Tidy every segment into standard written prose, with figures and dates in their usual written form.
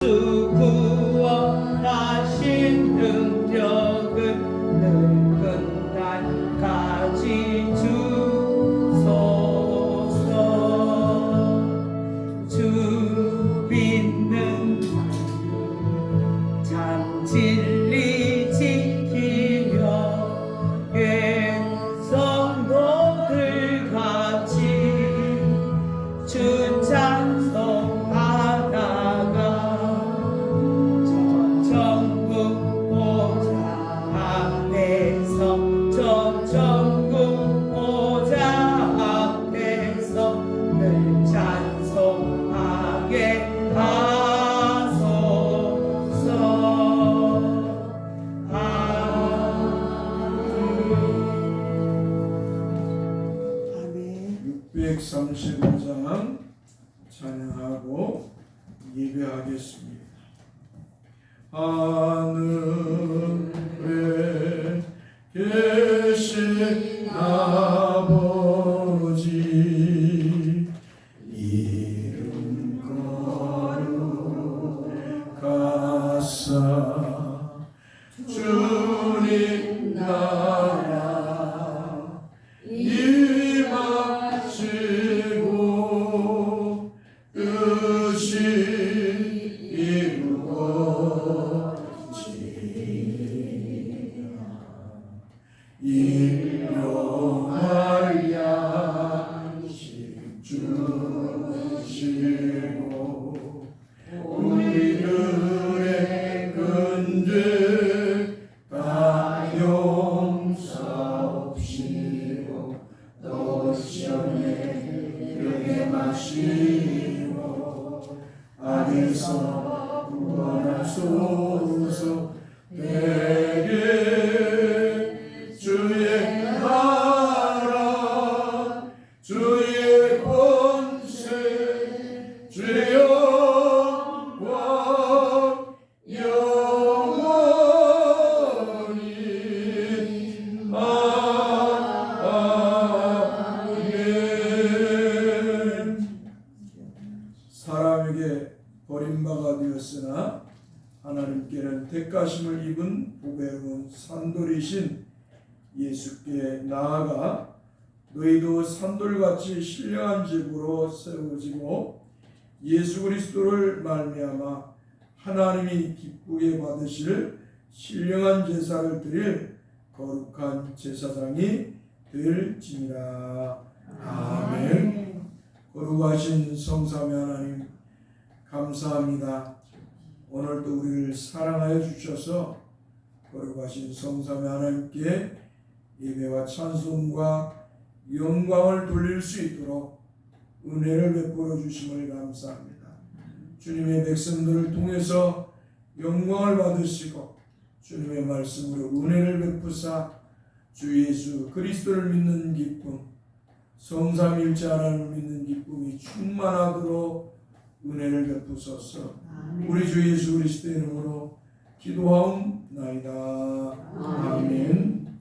주 구원하신 능력은 늙은 날까지 주소서. 주 믿는 참 진리 지키며 성도들 같이 주 찬송하다가 저 천국 보좌 앞에서 늘 찬송하게 하소서. 아멘. 635장 찬양하고 예배하겠습니다. 하늘에 계신 아버지 이름 거룩하사 주님 나라 임하시고 뜻이 이루어지리라. 일용할 양식 주시고 우리들의 근죄 다 용서하시고 또 시험에 들게 마시고 악에서 구원하소서. 내게 주의 나라 주의 권세 주의 영광 영원히 아멘. 사람에게 버림받아 되었으나 하나님께는 택하심을 입은 보배로운 산돌이신 예수께 나아가 너희도 산돌같이 신령한 집으로 세워지고 예수 그리스도를 말미암아 하나님이 기쁘게 받으실 신령한 제사를 드릴 거룩한 제사장이 될지니라. 아멘. 거룩하신 성삼위 하나님 감사합니다. 오늘도 우리를 사랑하여 주셔서 거룩하신 성삼위 하나님께 예배와 찬송과 영광을 돌릴 수 있도록 은혜를 베풀어 주심을 감사합니다. 주님의 백성들을 통해서 영광을 받으시고 주님의 말씀으로 은혜를 베푸사 주 예수 그리스도를 믿는 기쁨, 성삼위일체 하나님을 믿는 기쁨이 충만하도록 은혜를 베푸소서. 우리 주 예수 그리스도의 이름으로 기도하옵나이다. 아멘.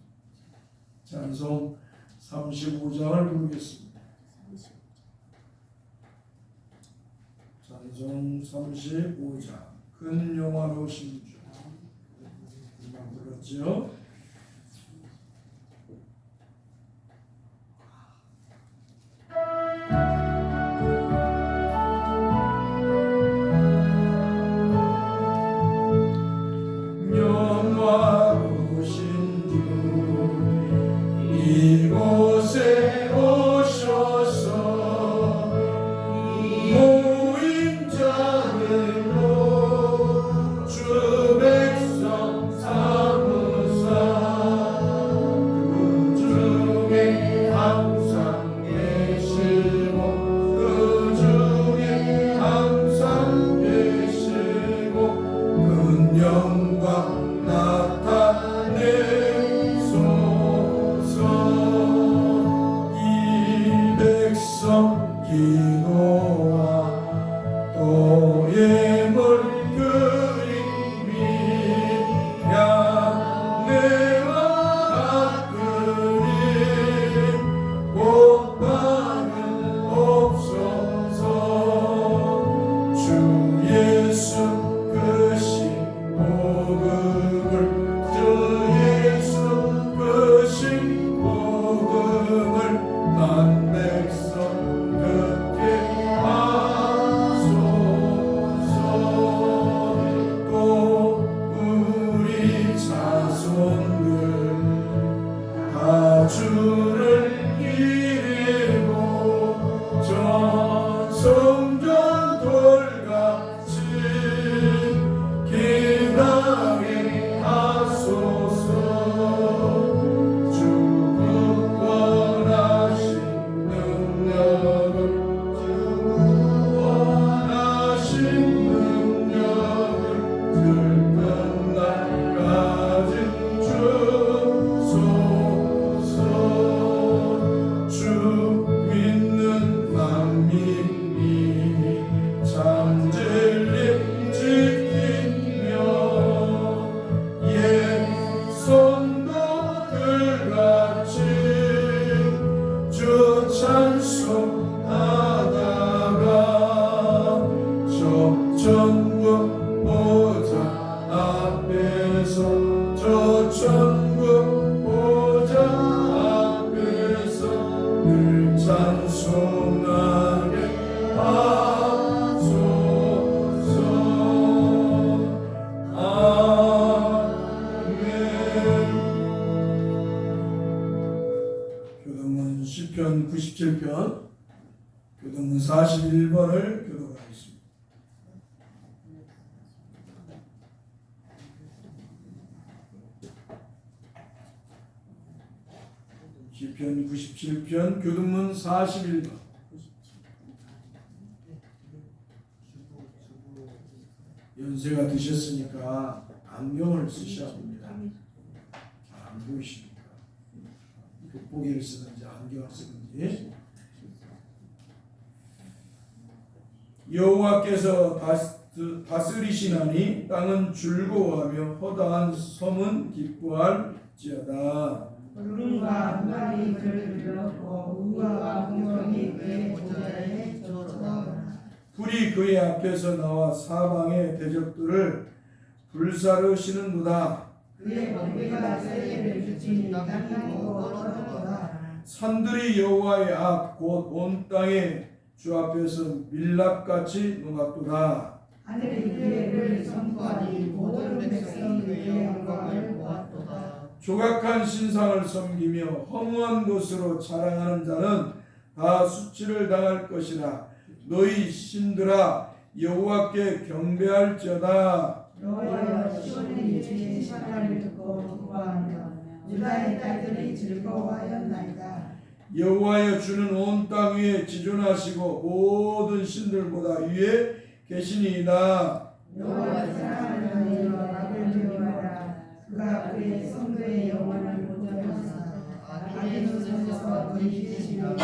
찬송 35장을 부르겠습니다. 찬송 35장 큰 영화로우신 주 불렀죠? 이곳에 오셔서 모인 자들로 주 백성 삼으사 41번을 교독하겠습니다. 시편 97편 교독문 41번. 연세가 드셨으니까 안경을 쓰셔야 합니다. 잘 안 보이십니까? 돋보기를 쓰든지 안경을 쓰든지. 여호와께서 다스리시나니 땅은 즐거워하며 허다한 섬은 기뻐할지어다. 구름과 한가리 그를 들었고 우와 공룡이 그의 보좌에 쫓아오라. 불이 그의 앞에서 나와 사방의 대적들을 불사르시는도다. 그의 번개가 세계를 비추니 땅이 얼어붙었다. 산들이 여호와의 앞 곧 온 땅에 주 앞에서 밀랍같이 녹았도다. 하늘이 그의 를 선포하니 모든 백성이 그의 영광을 보았도다. 조각한 신상을 섬기며 허무한 것으로 자랑하는 자는 다 수치를 당할 것이라. 너희 신들아 여호와께 경배할지어다. 여호와여 시온의 주의 신하를 듣고 기뻐하며 유다의 딸들이 즐거워하였나이다. 여호와여 주는 온 땅 위에 지존하시고 모든 신들보다 위에 계시니이다. 여호와 사랑하는 이여 나를 미워하라. 그가 그의 성도의 영혼을 보존하사 악의 손에서 건지시리라.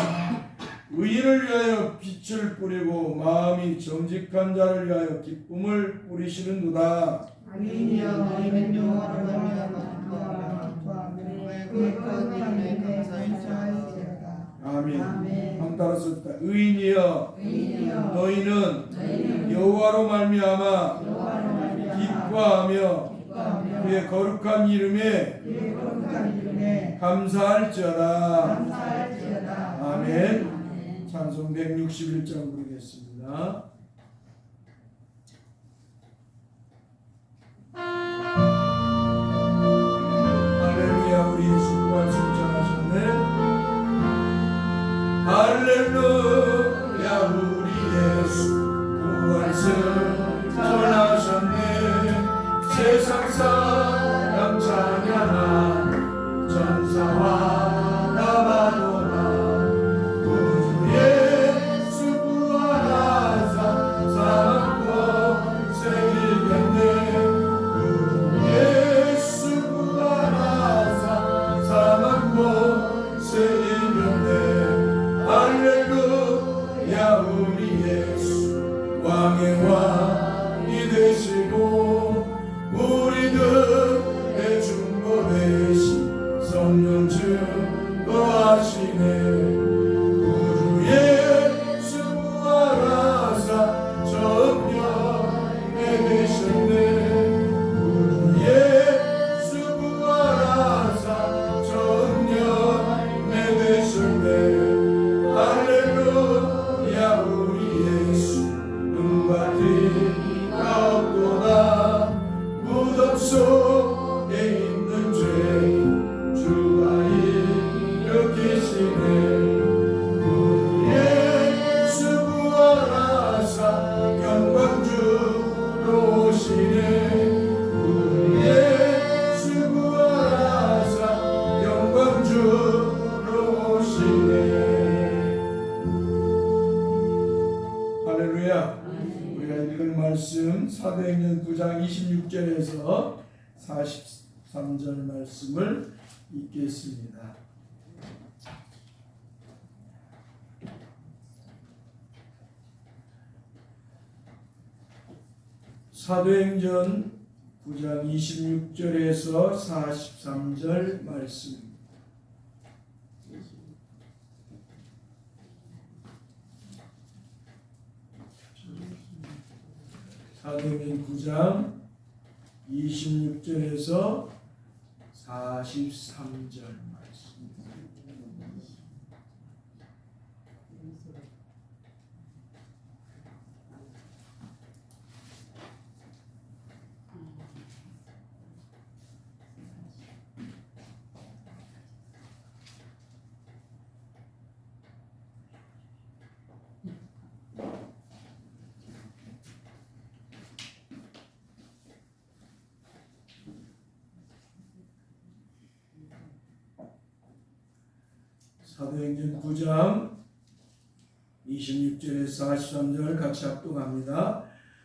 의인을 위하여 빛을 뿌리고 마음이 정직한 자를 위하여 기쁨을 뿌리시는도다. 악인이여 너희는 여호와를 말미암아 기뻐하며 그의 거룩한 이름에 감사할지어다. 아멘. 아멘. 한 따라서 의인이여 의인이여 너희는 여호와로 말미암아 여호와를 말미암아 기뻐하며 기뻐하며 그의 거룩한 이름에 그의 거룩한 이름에 감사할지어다. 감사할지어다. 아멘. 찬송 161장 부르겠습니다. 할렐루야. 우리 예수 부활승 전하셨네. 할렐루야. 우리 예수 부활승 전하셨네. 세상 사람 찬양한 전사와 나바도나 구주 예수 부활하사 사랑과 생일겠네. 구주 예수 부활하사 사랑과 생일겠네. 할렐루야. 우리 예수 왕의 왕이 되시고 우리들의 중보 되신 성령 증거하시네. 구주 예수 부활하사 정령에 되셨네. 구주 예수 부활하사 정령에 되셨네. 할렐루야. 우리 예수 은과 티가 없도다. 무덤 속에 있는 죄인 주가 일으키시네. 구주 예수 부활하사 영광주로 오시네. 구주 예수 부활하사 영광주로 오시네. 할렐루야. 우리가 읽을 말씀 사도행전 9장 26절에서 43절 말씀을 읽겠습니다. 사도행전 9장 26절에서 43절 말씀. 사도행전 9장 26절에서 43절 말씀. 사도행전 9장 26절에서 43절 같이 합독합니다.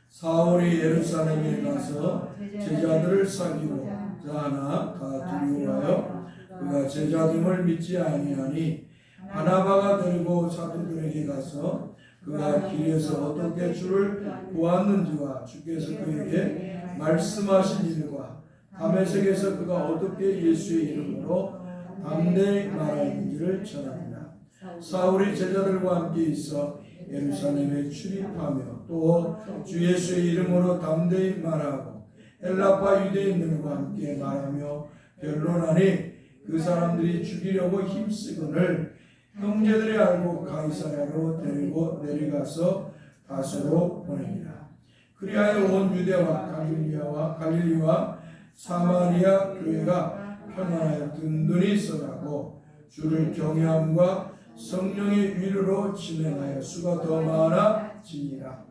사울이 예루살렘에 가서 제자들을 사귀고자 하나 다 두려워하여 그가 제자됨을 믿지 아니하니 바나바가 데리고 사도들에게 가서 그가 길에서 어떻게 주를 보았는지와 주께서 그에게 말씀하신 일과 다메섹에서 그가 어떻게 예수의 이름으로 담대히 말하였는지를 전합니다. 사울이 제자들과 함께 있어 예루살렘에 출입하며 또 주 예수의 이름으로 담대히 말하고 헬라파 유대인들과 함께 말하며 변론하니 그 사람들이 죽이려고 힘쓰거늘 형제들이 알고 가이사랴로 데리고 내려가서 다소로 보내니라. 그리하여 온 유대와 갈릴리와 사마리아 교회가 평안하여 든든히 서가고 주를 경외함과 성령의 위로로 진행하여 수가 더 많아지니라.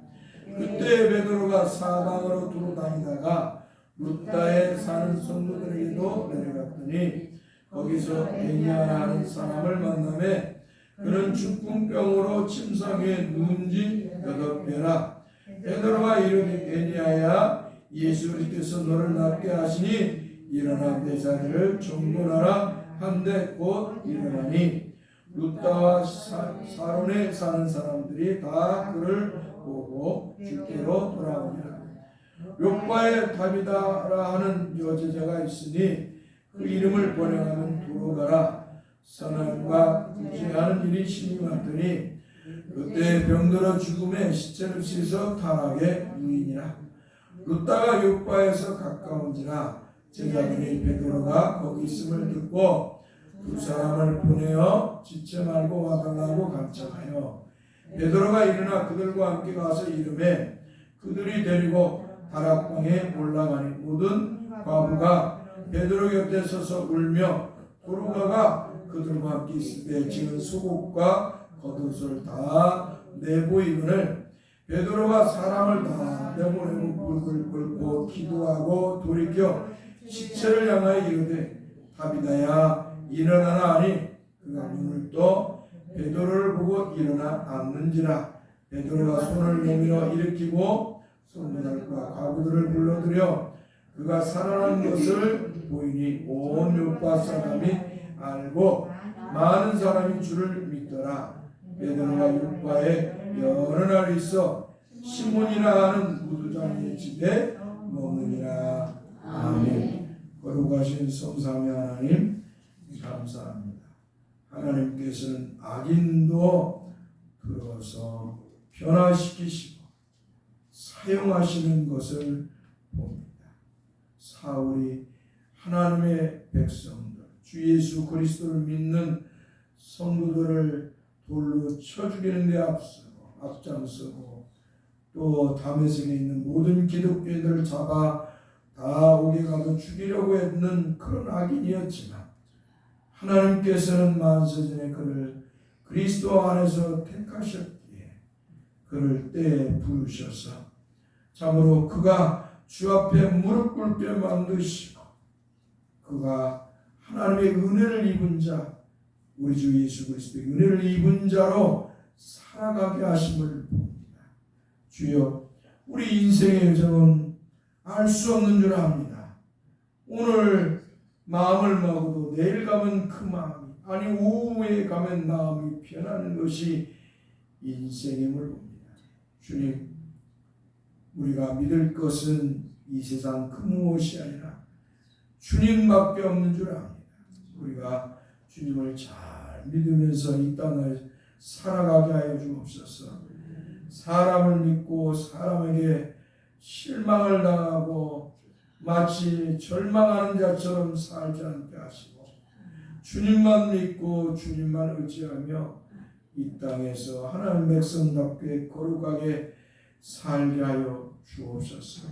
그때 베드로가 사방으로 두루다니다가 룻다에 사는 성도들에게도 내려갔더니 거기서 에니야 하는 사람을 만나매 그는 중풍병으로 침상에 누운 지 8배라. 베드로가 이르되 에니야야 예수 그리스도께서 너를 낫게 하시니 일어나 내 자리를 정돈하라 한데 곧 일어나니 룻다와 사론에 사는 사람들이 다 그를 보고 주께로 돌아오니라. 욥바에 다비다라 하는 여제자가 있으니 그 이름을 번역하면 도로가라. 선함과 구제하는 일이 심히 많더니 그때 병들어 죽음에 시체를 씻어 타락에 누이니라. 룻다가 욥바에서 가까운지라 제자들이 베드로가 거기 있음을 듣고 두 사람을 보내어 지체 말고 와달라고 간청하여 베드로가 일어나 그들과 함께 가서 이르매 그들이 데리고 다락방에 올라가니 모든 과부가 베드로 곁에 서서 울며 도로가가 그들과 함께 있을 때 지은 속옷과 겉옷을 다 내보이거늘 베드로가 사람을 다 내보내고 불을 끓고 기도하고 돌이켜 시체를 향하여 이르되 다비다야 일어나라 하니 그가 눈을 떠 베드로를 보고 일어나 앉는지라. 베드로가 손을 내밀어 일으키고 성도들과 과부들을 불러들여 그가 살아난 것을 보이니 온 욥바 사람이 알고 많은 사람이 주를 믿더라. 베드로가 욥바에 여러 날 있어 시몬이라 하는 무두장의 집에 머무니라. 아멘. 거룩하신 성삼위 하나님 감사합니다. 하나님께서는 악인도 들어서 변화시키시고 사용하시는 것을 봅니다. 사울이 하나님의 백성들, 주 예수 그리스도를 믿는 성도들을 돌로 쳐 죽이는 데 앞장서고 또 다메섹에 있는 모든 기독교인들을 잡아 다 오게 가서 죽이려고 했는 그런 악인이었지만 하나님께서는 만세전에 그를 그리스도 안에서 택하셨기에 그를 때에 부르셔서 참으로 그가 주 앞에 무릎 꿇게 만드시고 그가 하나님의 은혜를 입은 자, 우리 주 예수 그리스도의 은혜를 입은 자로 살아가게 하심을 봅니다. 주여, 우리 인생의 여정은 알 수 없는 줄 압니다. 오늘 마음을 먹어도 내일 가면 그 마음이, 아니 오후에 가면 마음이 변하는 것이 인생임을 봅니다. 주님, 우리가 믿을 것은 이 세상 그 무엇이 아니라 주님밖에 없는 줄 압니다. 우리가 주님을 잘 믿으면서 이 땅을 살아가게 하여 주옵소서. 사람을 믿고 사람에게 실망을 당하고 마치 절망하는 자처럼 살지 않게 하시고 주님만 믿고 주님만 의지하며 이 땅에서 하나님 백성답게 거룩하게 살게 하여 주옵소서.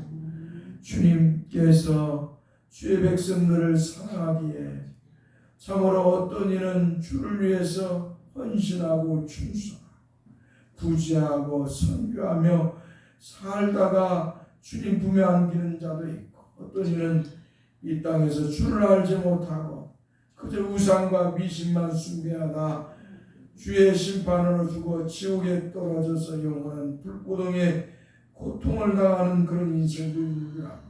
주님께서 주의 백성들을 사랑하기에 참으로 어떤 이는 주를 위해서 헌신하고 충성하고 부지하고 선교하며 살다가 주님 품에 안기는 자도 있고 어떤 이는 이 땅에서 주를 알지 못하고 그저 우상과 미신만 숭배하다 주의 심판으로 죽어 지옥에 떨어져서 영원한 불고동에 고통을 당하는 그런 인생도 있는 줄 압니다.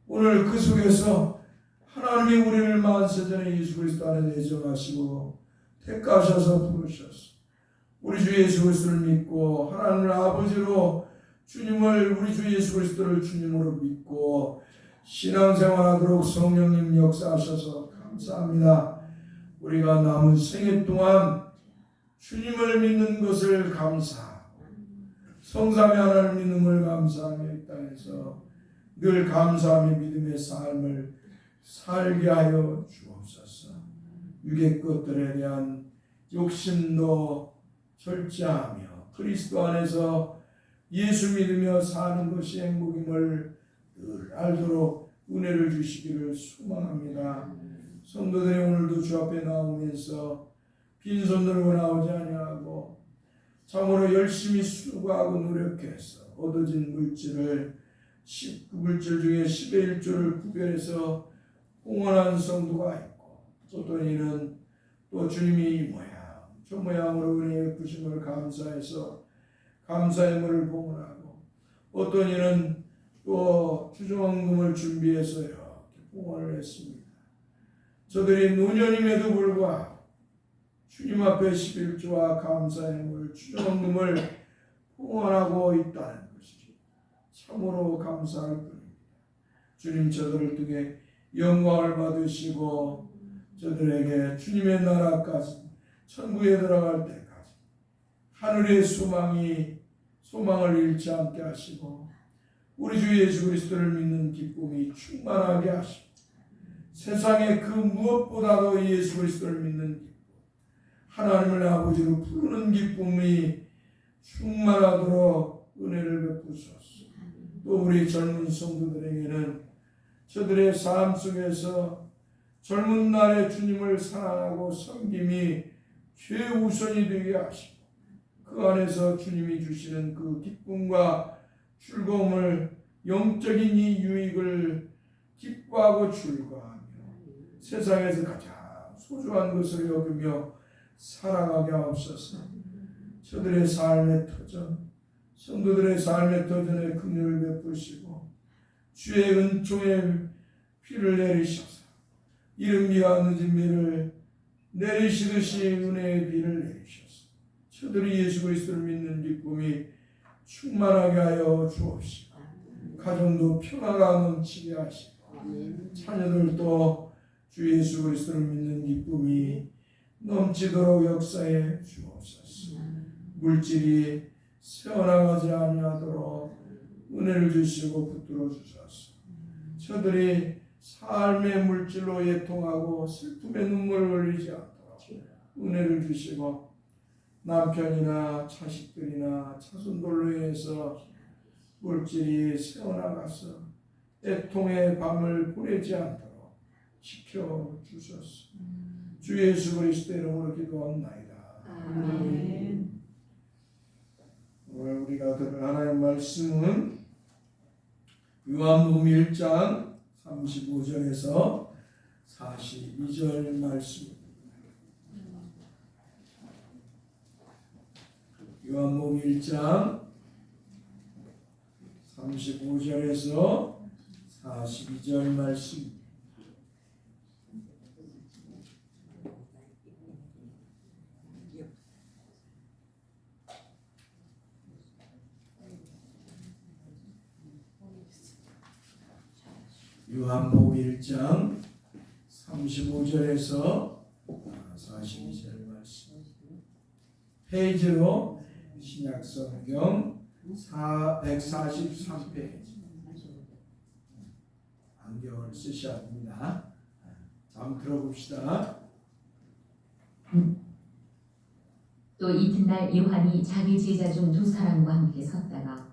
오늘 그 속에서 하나님이 우리를 만세전에 예수 그리스도 안에 내정하시고 택하셔서 부르셨어. 우리 주 예수 그리스도를 믿고 하나님을 아버지로 주님을 우리 주 예수 그리스도를 주님으로 믿고 신앙생활하도록 성령님 역사하셔서 감사합니다. 우리가 남은 생애 동안 주님을 믿는 것을 감사하고 성삼위 하나님을 믿는 걸 감사하며 이 땅에서 늘 감사하며 믿음의 삶을 살게 하여 주옵소서. 육의 것들에 대한 욕심도 절제하며 그리스도 안에서 예수 믿으며 사는 것이 행복임을 늘 알도록 은혜를 주시기를 소망합니다. 성도들이 오늘도 주 앞에 나오면서 빈손으로 나오지 아니하고 참으로 열심히 수고하고 노력해서 얻어진 물질을 19물질 중에 10의 1조를 구별해서 공헌한 성도가 있고 어떤 이는 또 주님이 이 모양 저 모양으로 은혜의 부심을 감사해서 감사의 물을 봉헌하고 어떤 이는 또 주정금을 준비해서 이렇게 봉헌을 했습니다. 저들이 노년임에도 불구하고 주님 앞에 11조와 감사의 물 주정금을 봉헌하고 있다는 것이 참으로 감사할 뿐입니다. 주님 저들을 통해 영광을 받으시고 저들에게 주님의 나라까지 천국에 들어갈 때까지 하늘의 소망을 잃지 않게 하시고 우리 주 예수 그리스도를 믿는 기쁨이 충만하게 하시고 세상의 그 무엇보다도 예수 그리스도를 믿는 기쁨 하나님을 아버지로 부르는 기쁨이 충만하도록 은혜를 베푸소서. 또 우리 젊은 성도들에게는 저들의 삶 속에서 젊은 날에 주님을 사랑하고 섬김이 최우선이 되게 하시고 그 안에서 주님이 주시는 그 기쁨과 즐거움을 영적인 이 유익을 기뻐하고 즐거워하며 세상에서 가장 소중한 것을 여기며 살아가게 하옵소서. 저들의 삶의 터전 성도들의 삶의 터전에 긍휼을 베푸시고 주의 은총의 피를 내리셔서 이른비와 늦은 비를 내리시듯이 은혜의 비를 내리셔서 저들이 예수 그리스도를 믿는 기쁨이 충만하게 하여 주옵시고 가정도 평화가 넘치게 하시고 자녀들도 주 예수 그리스도를 믿는 기쁨이 넘치도록 역사해 주옵소서. 물질이 새어나가지 아니하도록 은혜를 주시고 붙들어 주소서. 저들이 삶의 물질로 예통하고 슬픔의 눈물을 흘리지 않도록 은혜를 주시고 남편이나 자식들이나 자손들로 인해서 물질이 새어나가서 애통의 밤을 보내지 않도록 지켜주소서. 주 예수 그리스도의 이름으로 기도합나이다. 아멘. 오늘 우리가 들을 하나님의 말씀은 요한복음 1장 35절에서 42절 말씀입니다. 요한복음 1장 35절에서 42절 말씀. 요한복음 1장 35절에서 42절 말씀. 페이지로 신약성경 143페이지. 안경을 쓰셔야 합니다. 자, 한번 들어봅시다. 또 이튿날 요한이 자기 제자 중 두 사람과 함께 섰다가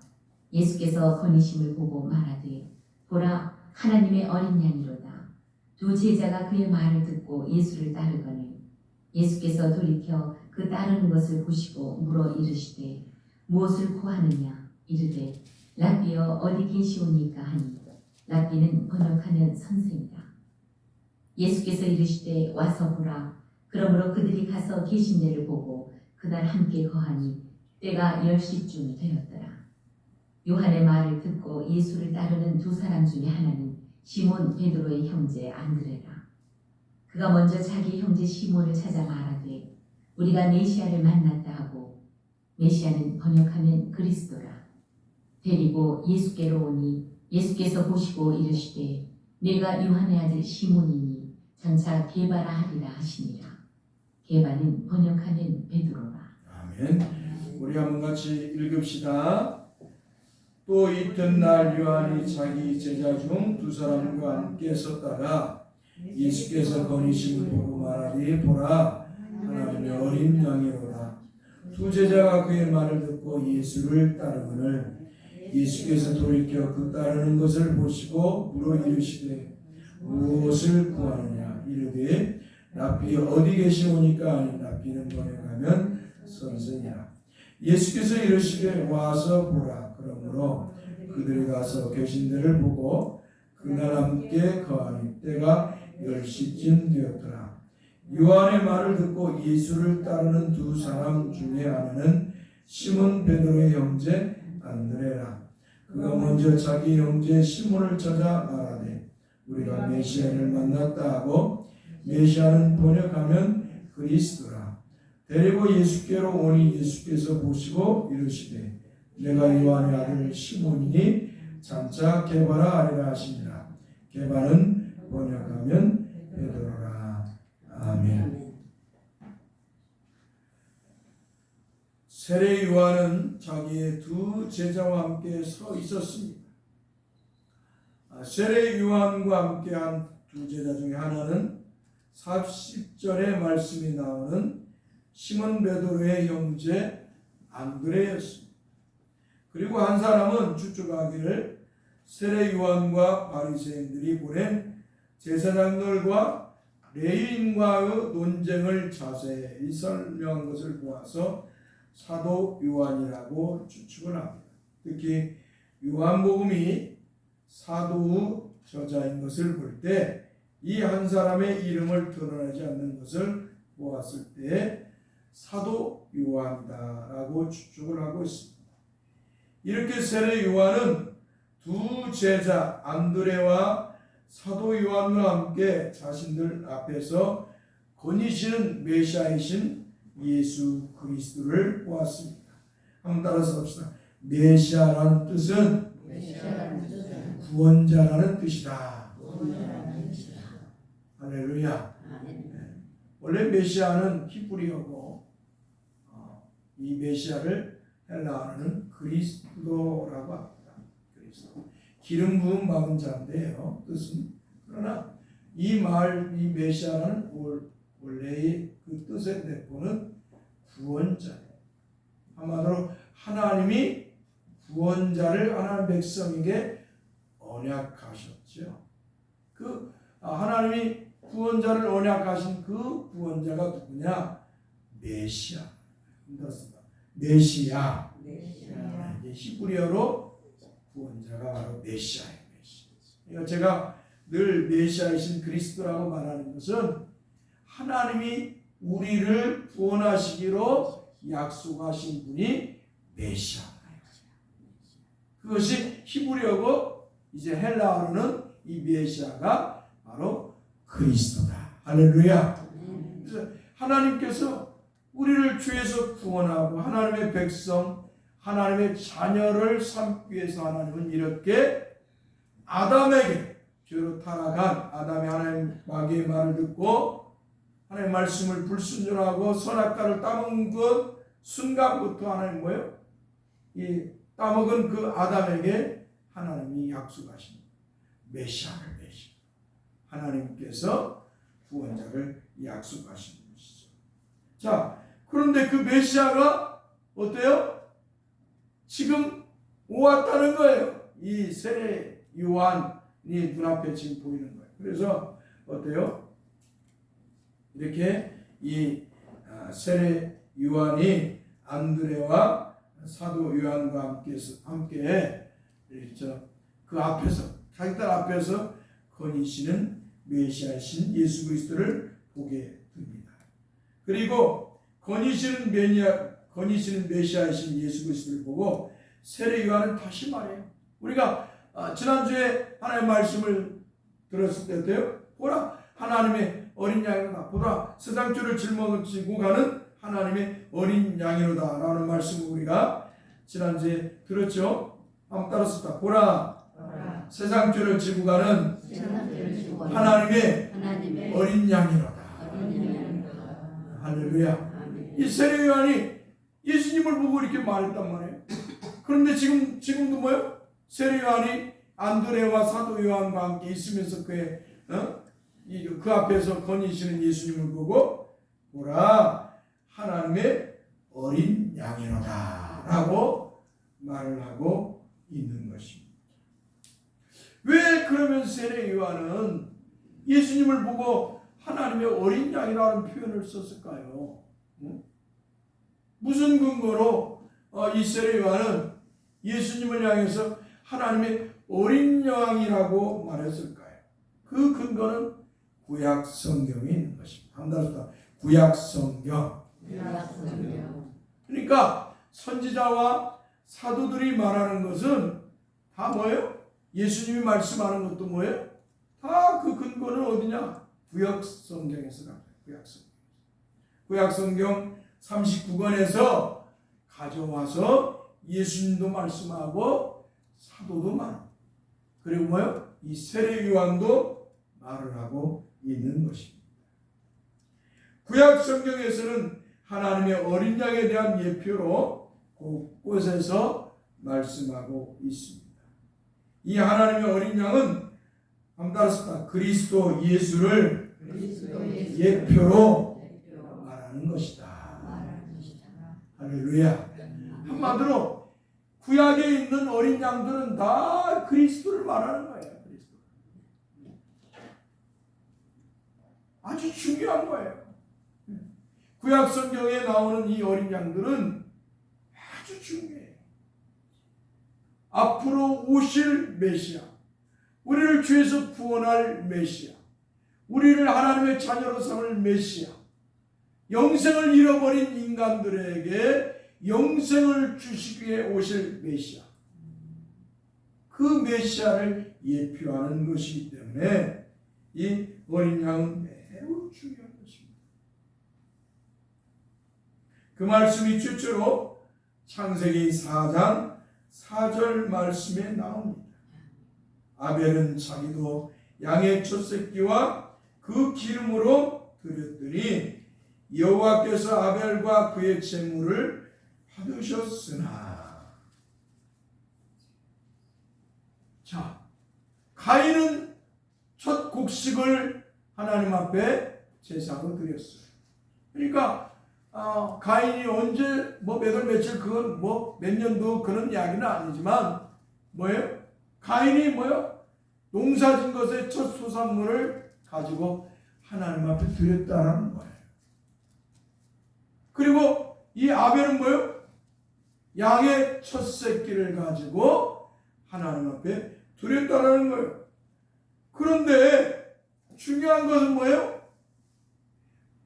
예수께서 거니심을 보고 말하되 보라 하나님의 어린 양이로다. 두 제자가 그의 말을 듣고 예수를 따르거늘 예수께서 돌이켜 그 따르는 것을 보시고 물어 이르시되 무엇을 구하느냐 이르되 랍비여 어디 계시오니까 하니 랍비는 번역하면 선생이다. 예수께서 이르시되 와서 보라 그러므로 그들이 가서 계신 데를 보고 그날 함께 거하니 때가 10시쯤 되었더라. 요한의 말을 듣고 예수를 따르는 두 사람 중에 하나는 시몬 베드로의 형제 안드레라. 그가 먼저 자기 형제 시몬을 찾아 말하되 우리가 메시아를 만났다 하고, 메시아는 번역하면 그리스도라. 데리고 예수께로 오니 예수께서 보시고 이르시되 내가 요한의 아들 시몬이니 장차 게바라 하리라 하시니라. 게바는 번역하면 베드로라. 아멘. 우리 한번 같이 읽읍시다. 또 이튿날 요한이 자기 제자 중 두 사람과 함께 섰다가 예수께서 거니심을 보고 말하되 보라 하나님의 어린 양이로다. 두 제자가 그의 말을 듣고 예수를 따르거늘 예수께서 돌이켜 그 따르는 것을 보시고 물어 이르시되 무엇을 구하느냐 이르되 랍비 어디 계시오니까 하니 랍비는 번역하면 선생이라. 예수께서 이르시되 와서 보라. 그러므로 그들이 가서 계신 데를 보고 그날 함께 거하니 때가 10시쯤 되었더라. 요한의 말을 듣고 예수를 따르는 두 사람 중에 하나는 시몬 베드로의 형제 안드레라. 그가 먼저 자기 형제 시몬을 찾아 말하되 우리가 메시아를 만났다 하고, 메시아는 번역하면 그리스도라. 데리고 예수께로 오니 예수께서 보시고 이르시되 내가 요한의 아들 시몬이니 장차 게바라 하리라 하시니라. 게바는 번역하면 베드로라. 아멘. 세례 요한은 자기의 두 제자와 함께 서 있었습니다. 세례 요한과 함께한 두 제자 중에 하나는 40절의 말씀이 나오는 시몬 베드로의 형제 안드레였습니다. 그리고 한 사람은 추측하기를 세례 요한과 바리새인들이 보낸 제사장들과 레위인과의 논쟁을 자세히 설명한 것을 보아서 사도 요한이라고 추측을 합니다. 특히 요한복음이 사도의 저자인 것을 볼 때 이 한 사람의 이름을 드러내지 않는 것을 보았을 때 사도 요한이다라고 추측을 하고 있습니다. 이렇게 세례 요한은 두 제자 안드레와 사도 요한과 함께 자신들 앞에서 거니시는 메시아이신 예수 그리스도를 보았습니다. 한번 따라서 합시다. 메시아라는 뜻은 구원자라는 뜻이다. 할렐루야. 원래 메시아는 히브리어고 이 메시아를 헬라어는 그리스도라고 합니다. 그리스도. 기름 부음 받은 자인데요. 뜻은. 그러나 이 메시아는 원래의 그 뜻의 내포는 구원자예요. 한마디로 하나님이 구원자를 하나님 백성에게 언약하셨죠. 그 하나님이 구원자를 언약하신 그 구원자가 누구냐? 메시아. 메시아. 히브리어로 구원자가 바로 메시아예요. 그러니까 제가 늘 메시아이신 그리스도라고 말하는 것은 하나님이 우리를 구원하시기로 약속하신 분이 메시아예요. 그것이 히브리어고 이제 헬라어로는 이 메시아가 바로 그리스도다. 할렐루야. 그래서 하나님께서 우리를 죄에서 구원하고 하나님의 백성, 하나님의 자녀를 삼기 위해서 하나님은 이렇게 아담에게 죄로 타락한 아담이 하나님 마귀의 말을 듣고 하나님의 말씀을 불순종하고 선악과를 따먹은 그 순간부터 하나님 뭐예요? 이 따먹은 그 아담에게 하나님이 약속하신 메시아를 하나님께서 구원자를 약속하신 것이죠. 자, 그런데 그 메시아가 어때요? 지금 오왔다는 거예요. 이 세례 요한이 눈앞에 지금 보이는 거예요. 그래서 어때요? 이렇게 이 세례 요한이 안드레와 사도 요한과 함께 그 앞에서 자기들 앞에서 거니시는 메시아이신 예수 그리스도를 보게 됩니다. 그리고 거니시는 메시아이신 예수 그리스도를 보고 세례 요한은 다시 말해요. 우리가 지난주에 하나님의 말씀을 들었을 때 어때요? 보라 하나님의 어린 양이로다. 보라 세상 죄를 짊어지고 가는 하나님의 어린 양이로다 라는 말씀을 우리가 지난주에 들었죠. 한번 따라서 보라 세상 죄를 지고 가는 하나님의 어린 양이로다. 할렐루야. 이 세례 요한이 예수님을 보고 이렇게 말했단 말이에요. 그런데 지금도 뭐예요? 세례 요한이 안드레와 사도 요한과 함께 있으면서 그 앞에서 거니시는 예수님을 보고 보라 하나님의 어린 양이로다 라고 말을 하고 있는 것입니다. 왜 그러면 세례 요한은 예수님을 보고 하나님의 어린 양이라는 표현을 썼을까요? 무슨 근거로 이 세례 요한은 예수님을 향해서 하나님의 어린 양이라고 말했을까요? 그 근거는 구약 성경에 있는 것입니다. 한 달부터 구약 성경. 그러니까 선지자와 사도들이 말하는 것은 다 뭐예요? 예수님이 말씀하는 것도 뭐예요? 다 그 근거는 어디냐? 구약 성경에서 나와요. 구약 성경 39권에서 가져와서 예수님도 말씀하고 사도도 말하고 그리고 뭐예요? 이 세례 요한도 말을 하고 있는 것입니다. 구약 성경에서는 하나님의 어린 양에 대한 예표로 곳곳에서 말씀하고 있습니다. 이 하나님의 어린 양은 따라서 그리스도 예수를 예표로 말하는 것이다. 할렐루야. 한마디로 구약에 있는 어린 양들은 다 그리스도를 말하는 거예요. 그리스도. 아주 중요한 거예요. 구약 성경에 나오는 이 어린 양들은 아주 중요해요. 앞으로 오실 메시아, 우리를 죄에서 구원할 메시아, 우리를 하나님의 자녀로 삼을 메시아, 영생을 잃어버린 인간들에게 영생을 주시기 위해 오실 메시아, 그 메시아를 예표하는 것이기 때문에 이 어린 양은 매우 중요한 것입니다. 그 말씀이 최초로 창세기 4장 4절 말씀에 나옵니다. 아벨은 자기도 양의 첫 새끼와 그 기름으로 드렸더니 여호와께서 아벨과 그의 제물을 받으셨으나. 자, 가인은 첫 곡식을 하나님 앞에 제사로 드렸어요. 그러니까 가인이 언제 몇 월 며칠 그건 몇 년도 그런 이야기는 아니지만 뭐예요? 가인이 뭐예요? 농사진 것의 첫 소산물을 가지고 하나님 앞에 드렸다는 거예요. 그리고 이 아벨은 뭐예요? 양의 첫 새끼를 가지고 하나님 앞에 드렸다는 거예요. 그런데 중요한 것은 뭐예요?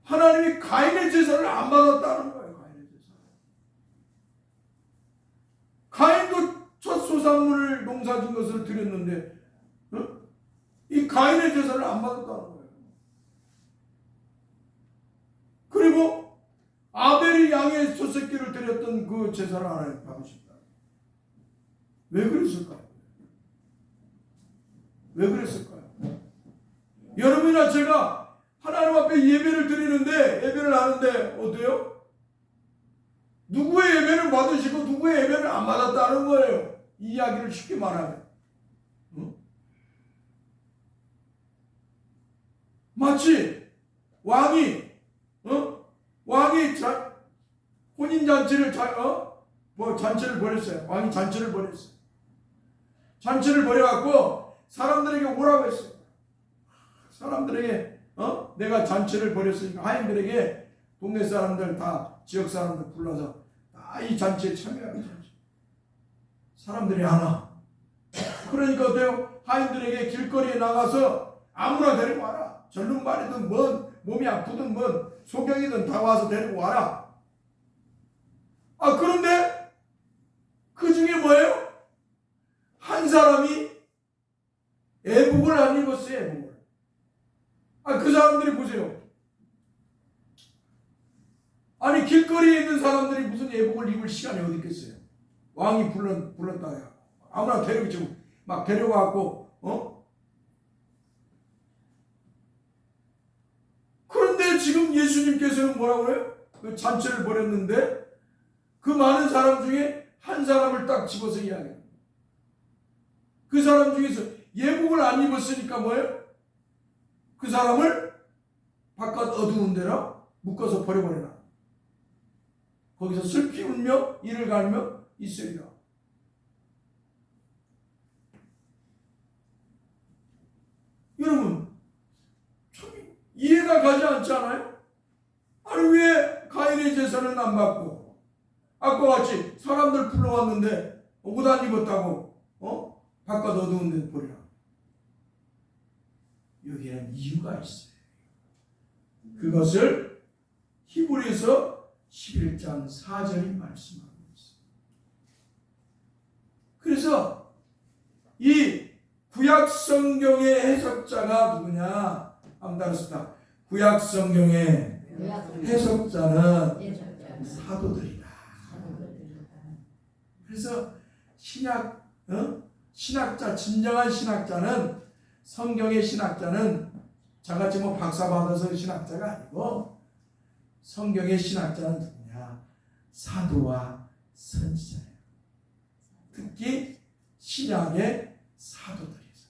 하나님이 가인의 제사를 안 받았다는 거예요. 가인의 제사. 가인도 첫 소산물을 농사진 것을 드렸는데 이 가인의 제사를 안 받았다는 거예요. 그리고 아벨이 양의 첫 새끼를 드렸던 그 제사를 하나님 받으셨다. 왜 그랬을까요? 왜 그랬을까요? 여러분이나 제가 하나님 앞에 예배를 드리는데, 예배를 하는데 어때요? 누구의 예배를 받으시고 누구의 예배를 안 받았다는 거예요. 이 이야기를 쉽게 말하면. 마치 왕이 혼인잔치를 잔치를 벌였어요. 왕이 잔치를 벌였어요. 잔치를 벌여갖고 사람들에게 오라고 했어요. 사람들에게 내가 잔치를 벌였으니까 하인들에게 동네 사람들 다 지역 사람들 불러서 다 이 잔치에 참여하는 잔치. 사람들이 안 와. 그러니까 어때요? 하인들에게 길거리에 나가서 아무나 데리고 와라. 절름발이든 뭔 몸이 아프든 뭔 소경이든 다 와서 데리고 와라. 그런데 그 중에 뭐예요? 한 사람이 애복을 안 입었어요. 애복을. 그 사람들이 보세요. 아니 길거리에 있는 사람들이 무슨 애복을 입을 시간이 어디 있겠어요? 왕이 불렀다야. 아무나 데리고 막 데려와갖고 그런데 지금 예수님께서는 뭐라고 그래요? 그 잔치를 벌였는데 그 많은 사람 중에 한 사람을 딱 집어서 이야기해요. 그 사람 중에서 예복을 안 입었으니까 뭐예요? 그 사람을 바깥 어두운 데로 묶어서 버려버려라. 거기서 슬피 울며 이를 갈며 있으리라. 여러분 참 이해가 가지 않지 않아요? 아니 왜 가인의 제사는 안 받고 아까 같이 사람들 불러왔는데 옷 안 입었다고 바깥 어두운 데 버리라. 여기에는 이유가 있어요. 그것을 히브리서 11장 4절이 말씀하고 있어요. 그래서 이 구약 성경의 해석자가 누구냐? 한번 따라합시다. 구약 성경의 해석자는 사도들이다. 그래서 신학자, 진정한 신학자는 성경의 신학자는 저같이 뭐 박사 받아서 신학자가 아니고 성경의 신학자는 누구냐? 사도와 선지자예요. 특히 신약의 사도들이죠.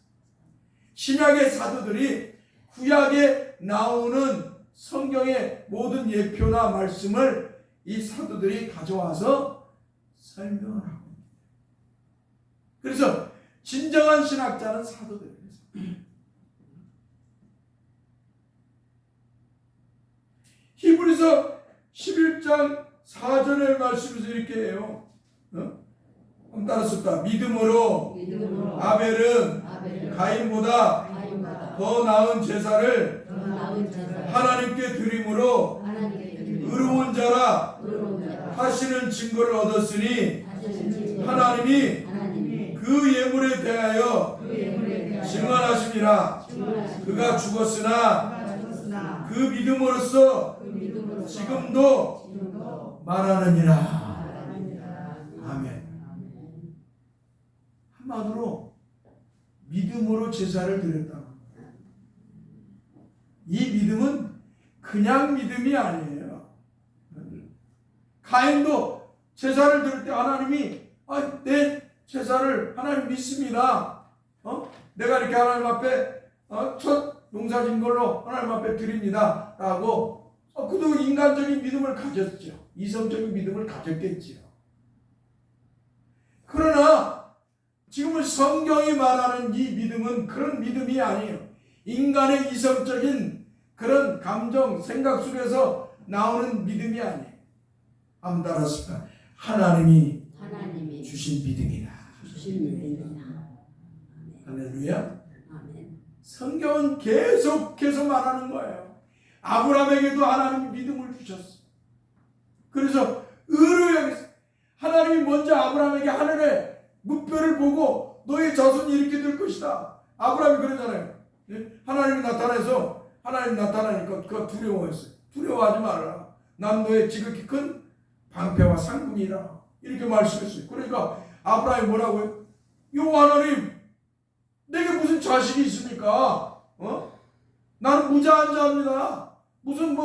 신약의 사도들이 구약에 나오는 성경의 모든 예표나 말씀을 이 사도들이 가져와서 설명을 하고 있습니다. 그래서 진정한 신학자는 사도들입니다. 히브리서 11장 4절의 말씀에서 이렇게 해요. 한번 따라서 믿음으로 아벨은 가인보다 더 나은 제사를 하나님께 드림으로 의로운 자라 하시는 증거를 얻었으니 하나님이 그 예물에 대하여 증언하시니라. 그가 죽었으나 그 믿음으로써 지금도 말하느니라. 아멘. 한마디로 믿음으로 제사를 드렸다. 이 믿음은 그냥 믿음이 아니에요. 가인도 제사를 드릴 때 하나님이 내 제사를 하나님 믿습니다. 내가 이렇게 하나님 앞에 첫 농사진 걸로 하나님 앞에 드립니다. 라고 그도 인간적인 믿음을 가졌죠. 이성적인 믿음을 가졌겠지요. 그러나 지금은 성경이 말하는 이 믿음은 그런 믿음이 아니에요. 인간의 이성적인 그런 감정, 생각 속에서 나오는 믿음이 아니에요. 한번 따라하십시다. 하나님이 주신 믿음이다. 할렐루야. 성경은 계속해서 말하는 거예요. 아브라함에게도 하나님이 믿음을 주셨어. 그래서 의로 여겼어. 하나님이 먼저 아브라함에게 하늘의 무뼈를 보고 너의 자손이 이렇게 될 것이다. 아브라함이 그러잖아요. 하나님이 나타나서 하나님 나타나니까 그가 두려워했어요. 두려워하지 말아라. 난 너의 지극히 큰 방패와 상궁이라. 이렇게 말씀했어요. 그러니까 아브라함이 뭐라고요? 요 하나님 내게 무슨 자식이 있습니까? 나는 무자한 자입니다. 무슨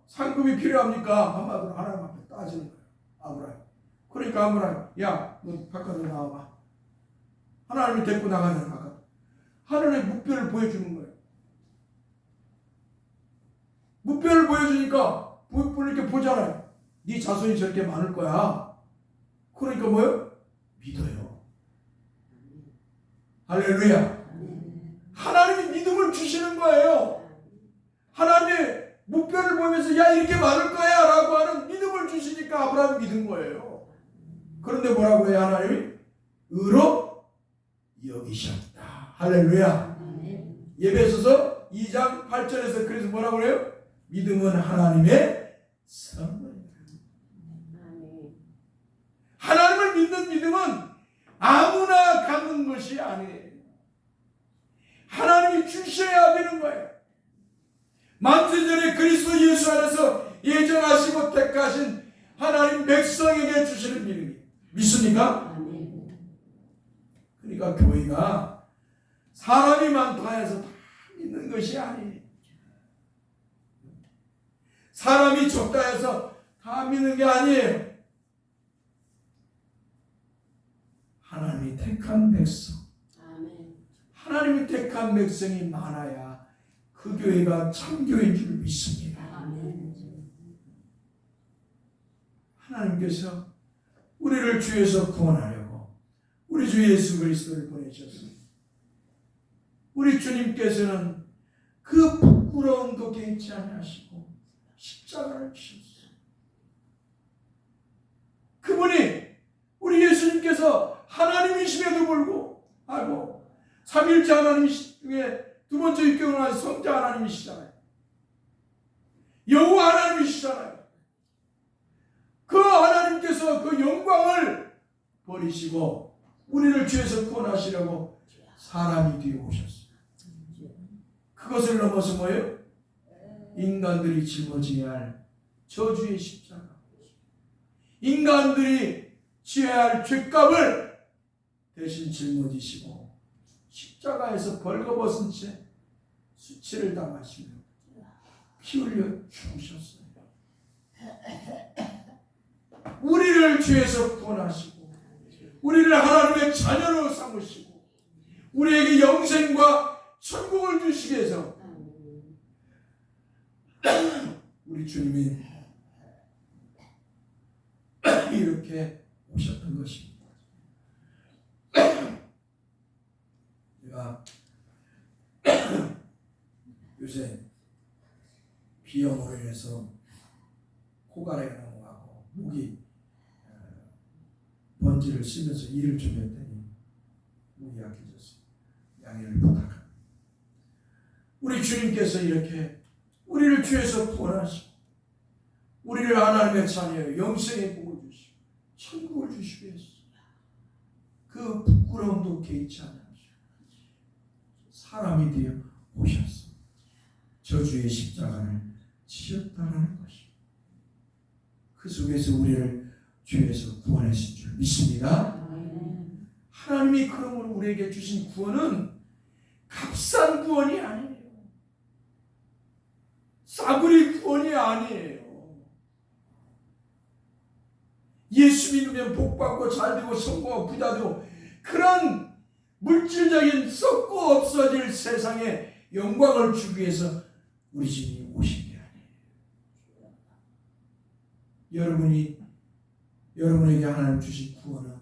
상급이 필요합니까? 한마디로 하나님 앞에 따지는 거예요. 아브라함. 그러니까 아브라함, 야, 너 바깥으로 나와봐. 하나님이 데리고 나가냐, 바깥. 하늘의 무뼈를 보여주는 거예요. 무뼈를 보여주니까 이렇게 보잖아요. 네 자손이 저렇게 많을 거야. 그러니까 뭐예요? 믿어요. 할렐루야. 하나님이 믿음을 주시는 거예요. 하나님의 무뼈를 보면서 야 이렇게 많을 거야 라고 하는 믿음을 주시니까 아브라함이 믿은 거예요. 그런데 뭐라고 해요? 하나님이 의로 여기셨다. 할렐루야. 에베소서 2장 8절에서 그래서 뭐라고 그래요? 믿음은 하나님의 선물이다. 하나님을 믿는 믿음은 아무나 갖는 것이 아니에요. 하나님이 주셔야 되는 거예요. 만세전에 그리스도 예수 안에서 예정하시고 택하신 하나님 백성에게 주시는 믿음이 믿습니까? 그러니까 교회가 사람이 많다 해서 다 믿는 것이 아니에요. 사람이 적다 해서 다 믿는 게 아니에요. 하나님이 택한 백성, 하나님이 택한 백성이 많아야 그 교회가 참교회인 줄 믿습니다. 하나님께서 우리를 주에서 구원하려고 우리 주 예수 그리스도를 보내셨습니다. 우리 주님께서는 그 부끄러움도 개의치 아니하시고 십자가를 지셨어요. 그분이 우리 예수님께서 하나님이심에도 불구하고 삼일째 하나님 중에 두 번째 육경을 하신 성자 하나님이시잖아요. 여호와 하나님이시잖아요. 그 하나님께서 그 영광을 버리시고 우리를 죄에서 구원하시려고 사람이 되어 오셨어요. 그것을 넘어서 뭐예요? 인간들이 짊어져야 할 저주의 십자가, 인간들이 지어야 할 죄값을 대신 짊어지시고 십자가에서 벌거벗은 채 수치를 당하시며 피 흘려 죽으셨어요. 우리를 죄에서 구원하시고 우리를 하나님의 자녀로 삼으시고 우리에게 영생과 천국을 주시기 위해서 우리 주님이 이렇게 오셨던 것입니다. 제가 요새 비염으로 인해서 코가래가 넘어가고 목이 번지를 쓰면서 일을 좀 했더니 목이 약해졌어요. 양해를 부탁합니다. 우리 주님께서 이렇게 우리를 죄에서 구원하시고 우리를 하나님의 자녀 영생의 복을 주시고 천국을 주시기 위해서 그 부끄러움도 개의치 않으시고 사람이 되어 오셨어. 저주의 십자가를 지셨다라는 것입니다. 그 속에서 우리를 죄에서 구원하신 줄 믿습니다. 하나님이 그러므로 우리에게 주신 구원은 값싼 구원이 아니에요. 싸구리 구원이 아니에요. 예수 믿으면 복받고 잘되고 성공하고 부자되고 그런 물질적인 썩고 없어질 세상에 영광을 주기 위해서 우리 주님이 오신 게 아니에요. 여러분에게 하나님 주신 구원은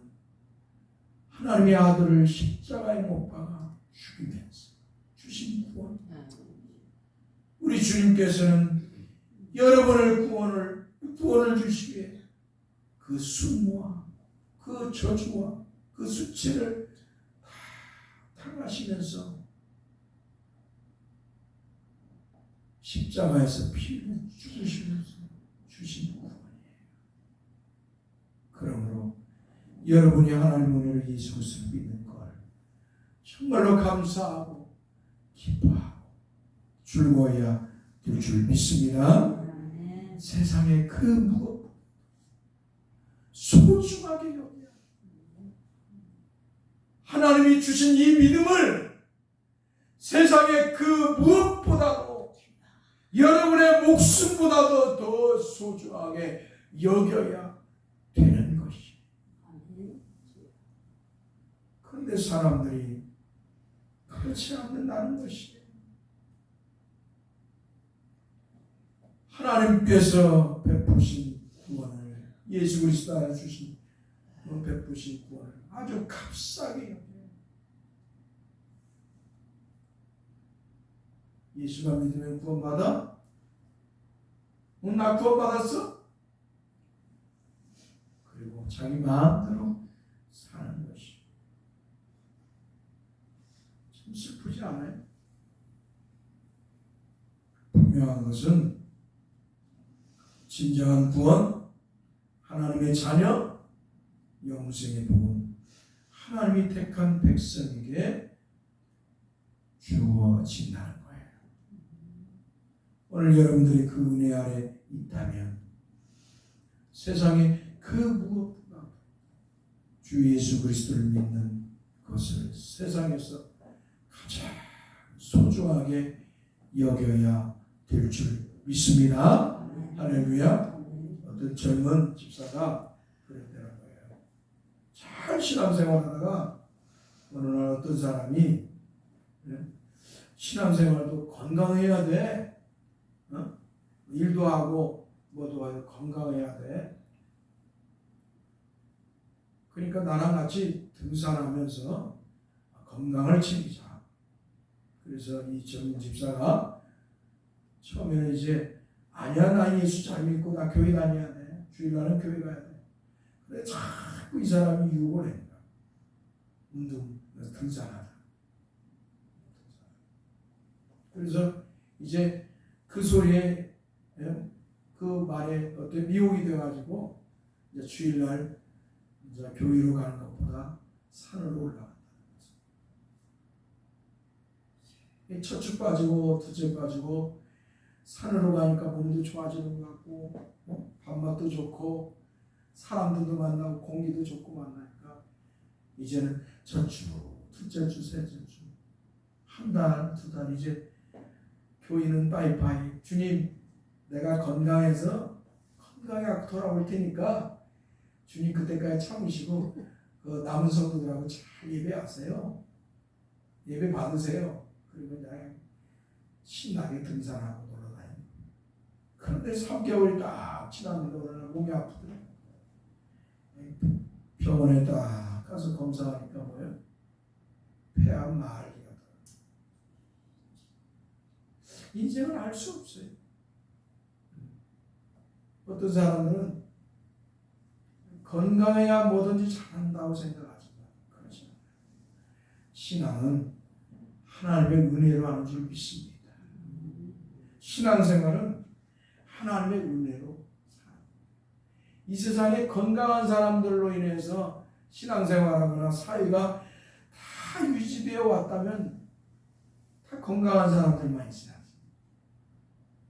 하나님의 아들을 십자가에 못 박아 죽이면서 주신 구원. 우리 주님께서는 여러분을 구원을 주시기 위해 그 수모와 그 저주와 그 수치를 다 당하시면서 십자가에서 피를 죽으시면서 주신 구원이에요. 그러므로 여러분이 하나님 은혜를 예수 그리스도를 믿는 걸 정말로 감사하고 기뻐하고 즐거워야 될 줄 믿습니다. 세상에 그 무엇 소중하게 여겨 하나님이 주신 이 믿음을 세상에 그 무엇보다도 여러분의 목숨보다도 더 소중하게 여겨야 되는 것이. 그런데 사람들이 그렇지 않는다는 것이. 하나님께서 베푸신 구원을 예수 그리스도 안에 주신 베푸신 구원을 아주 값싸게 여겨요. 예수가 믿으면 구원받아? 나 구원받았어? 그리고 자기 마음대로 사는 것이 참 슬프지 않아요? 분명한 것은 진정한 구원, 하나님의 자녀, 영생의 복은 하나님이 택한 백성에게 주어진다는 거예요. 오늘 여러분들이 그 은혜 아래 있다면 세상에 그 무엇보다 주 예수 그리스도를 믿는 것을 세상에서 가장 소중하게 여겨야 될 줄 믿습니다. 할렐루야. 어떤 젊은 집사가 그랬더라고요. 잘 신앙생활하다가 어느 날 어떤 사람이 신앙생활도 건강해야 돼. 일도 하고 뭐도 하고 건강해야 돼. 그러니까 나랑 같이 등산하면서 건강을 챙기자. 그래서 이 젊은 집사가 처음에는 이제 아니야, 나 예수 잘 믿고 나 교회 다녀야 돼. 주일날은 교회 가야 돼. 근데 자꾸 이 사람이 유혹을 합니다. 운동, 등산하자. 그래서 이제 그 소리에, 그 말에 어떤 미혹이 돼가지고 이제 주일날 이제 교회로 가는 것보다 산으로 올라간다는 거죠. 첫째 빠지고 둘째 빠지고 산으로 가니까 몸도 좋아지는 것 같고 밥맛도 좋고 사람들도 만나고 공기도 좋고 만나니까 이제는 첫주, 둘째 주, 셋째 주, 한 달, 두 달 이제 교인은 빠이빠이. 주님, 내가 건강해서 건강하게 돌아올 테니까 주님 그때까지 참으시고 그 남은 성도들하고 잘 예배하세요. 예배 받으세요. 그리고 그냥 신나게 등산하고 놀아다니고. 그런데 3개월이 딱 지났는데 어느 날 몸이 아프더라고요. 병원에 딱 가서 검사하니까 뭐예요? 폐암 말기가 더라고요. 인생을 알 수 없어요. 어떤 사람들은 건강해야 뭐든지 잘한다고 생각하지만 그렇지 않아요. 신앙은 하나님의 은혜로 하는 줄 믿습니다. 신앙생활은 하나님의 은혜로 살아요. 이 세상에 건강한 사람들로 인해서 신앙생활하거나 사회가 다 유지되어 왔다면 다 건강한 사람들만 있어야지.